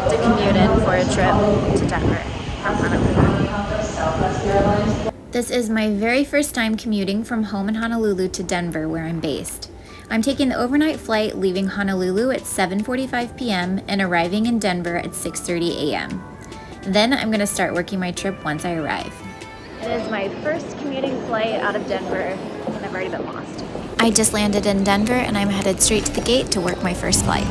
to commute in for a trip to Denver from Honolulu. This is my very first time commuting from home in Honolulu to Denver, where I'm based. I'm taking the overnight flight leaving Honolulu at 7:45 p.m. and arriving in Denver at 6:30 a.m. Then I'm going to start working my trip once I arrive. It is my first commuting flight out of Denver, and I've already been lost. I just landed in Denver, and I'm headed straight to the gate to work my first flight.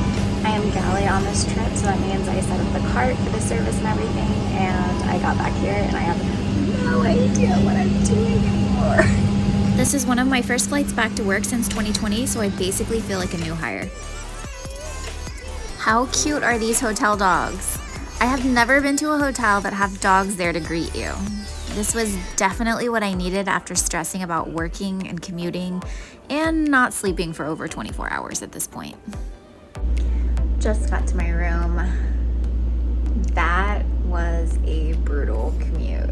I am galley on this trip, so that means I set up the cart for the service and everything, and I got back here, and I have no idea what I'm doing anymore. This is one of my first flights back to work since 2020, so I basically feel like a new hire. How cute are these hotel dogs? I have never been to a hotel that have dogs there to greet you. This was definitely what I needed after stressing about working and commuting and not sleeping for over 24 hours at this point. Just got to my room. That was a brutal commute.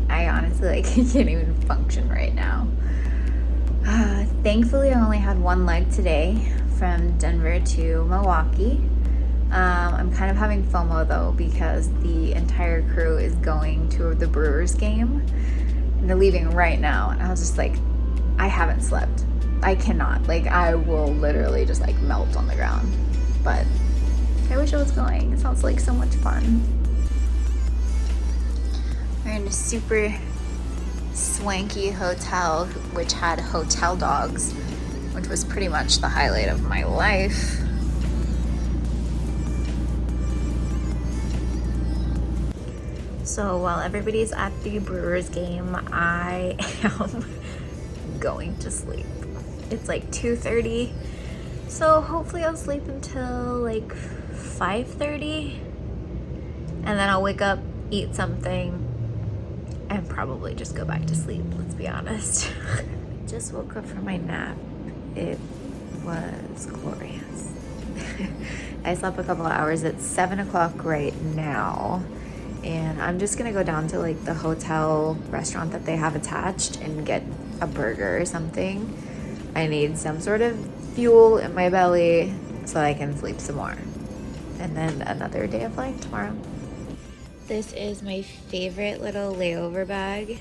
I honestly can't even function right now. Thankfully, I only had one leg today from Denver to Milwaukee. I'm kind of having FOMO though because the entire crew is going to the Brewers game and they're leaving right now. And I was just like, I haven't slept. I cannot. I will literally just melt on the ground. But I wish I was going. It sounds like so much fun. We're in a super swanky hotel which had hotel dogs, which was pretty much the highlight of my life. So while everybody's at the Brewers game, I am going to sleep. It's 2:30, so hopefully I'll sleep until 5:30, and then I'll wake up, eat something, and probably just go back to sleep, let's be honest. Just woke up from my nap. It was glorious. I slept a couple of hours. It's 7 o'clock right now. And I'm just gonna go down to the hotel restaurant that they have attached and get a burger or something. I need some sort of fuel in my belly so I can sleep some more. And then another day of flying tomorrow. This is my favorite little layover bag.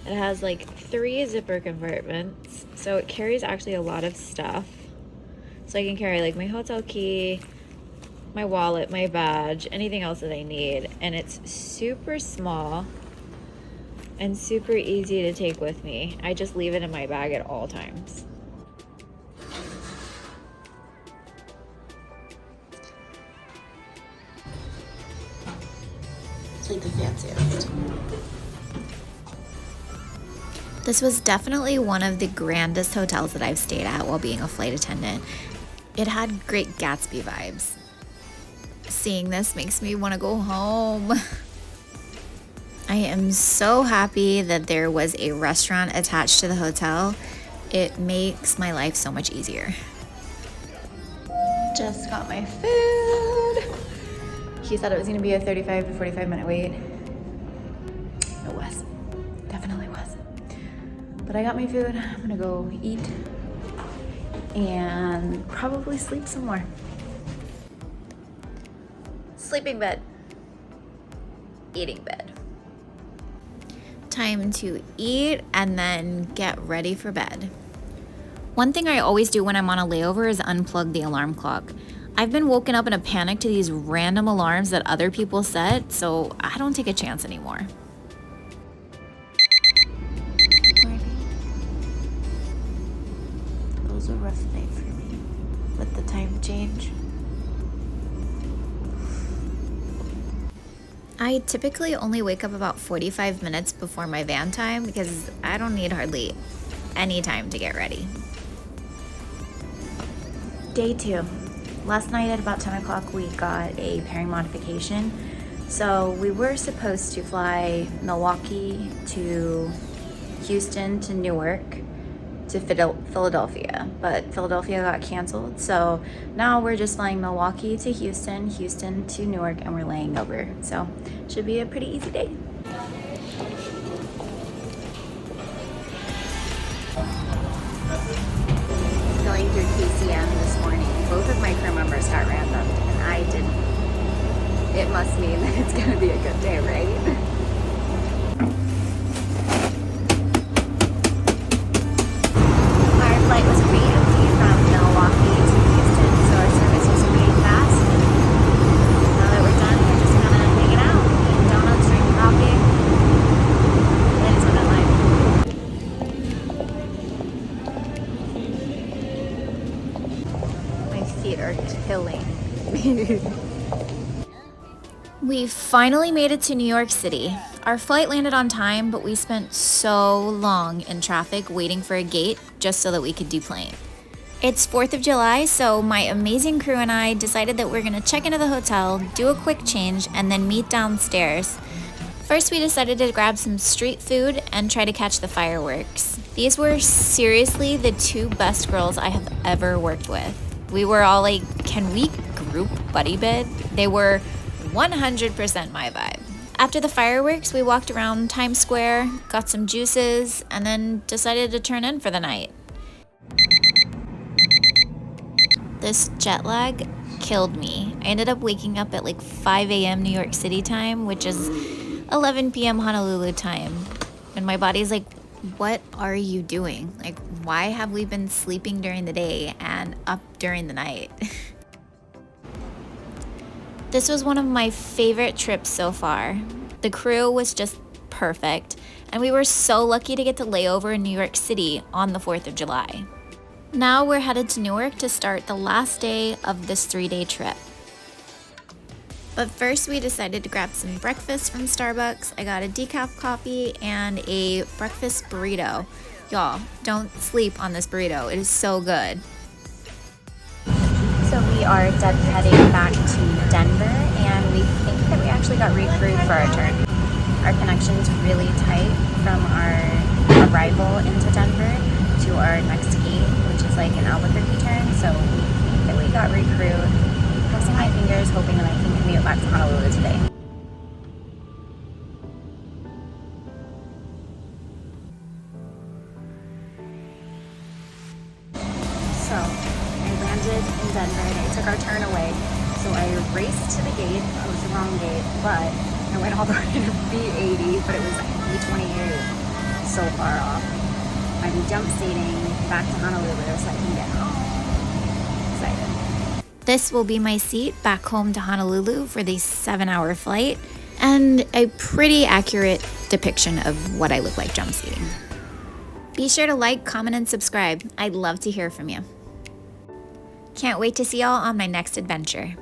It has 3 zipper compartments, so it carries actually a lot of stuff. So I can carry my hotel key, my wallet, my badge, anything else that I need. And it's super small and super easy to take with me. I just leave it in my bag at all times. It's the fanciest. This was definitely one of the grandest hotels that I've stayed at while being a flight attendant. It had great Gatsby vibes. Seeing this makes me want to go home. I am so happy that there was a restaurant attached to the hotel. It makes my life so much easier. Just got my food. He thought it was going to be a 35 to 45 minute wait. It was. Definitely was. But I got my food. I'm going to go eat and probably sleep some more. Sleeping bed, eating bed. Time to eat and then get ready for bed. One thing I always do when I'm on a layover is unplug the alarm clock. I've been woken up in a panic to these random alarms that other people set, so I don't take a chance anymore. It was a rough night for me with the time change. I typically only wake up about 45 minutes before my van time because I don't need hardly any time to get ready. Day 2. Last night at about 10 o'clock we got a pairing modification. So we were supposed to fly Milwaukee to Houston to Newark to Philadelphia, but Philadelphia got canceled. So now we're just flying Milwaukee to Houston, Houston to Newark, and we're laying over. So should be a pretty easy day. Going through KCM this morning. Both of my crew members got randomed and I didn't. it must mean that it's gonna be a good day, right? Our flight was pretty empty from Milwaukee to Houston, so our service was pretty fast. And now that we're done, we're just gonna hang it out, eat donuts, drink coffee. That is what I like. My feet are killing. We finally made it to New York City. Our flight landed on time, but we spent so long in traffic waiting for a gate just so that we could deplane. It's 4th of July, so my amazing crew and I decided that we're gonna check into the hotel, do a quick change, and then meet downstairs. First, we decided to grab some street food and try to catch the fireworks. These were seriously the two best girls I have ever worked with. We were all like, can we group buddy bid? They were 100% my vibe. After the fireworks, we walked around Times Square, got some juices, and then decided to turn in for the night. This jet lag killed me. I ended up waking up at like 5 a.m. New York City time, which is 11 p.m. Honolulu time. And my body's like, what are you doing? Like, why have we been sleeping during the day and up during the night? This was one of my favorite trips so far. The crew was just perfect, and we were so lucky to get to layover in New York City on the 4th of July. Now we're headed to Newark to start the last day of this 3-day trip. But first we decided to grab some breakfast from Starbucks. I got a decaf coffee and a breakfast burrito. Y'all, don't sleep on this burrito. It is so good. So we are heading back to Denver, and we think that we actually got recrewed for our turn. Our connection is really tight from our arrival into Denver to our next gate, which is like an Albuquerque turn, so we think that we got recrewed. Crossing my fingers, hoping that I can commute back to Honolulu today. So, I landed in Denver, they took our turn away, so I raced to the gate. It was the wrong gate, but I went all the way to B80, but it was B28, so far off. I'm jump seating back to Honolulu so I can get home. Excited. This will be my seat back home to Honolulu for the 7-hour flight, and a pretty accurate depiction of what I look like jump seating. Be sure to like, comment, and subscribe. I'd love to hear from you. Can't wait to see y'all on my next adventure.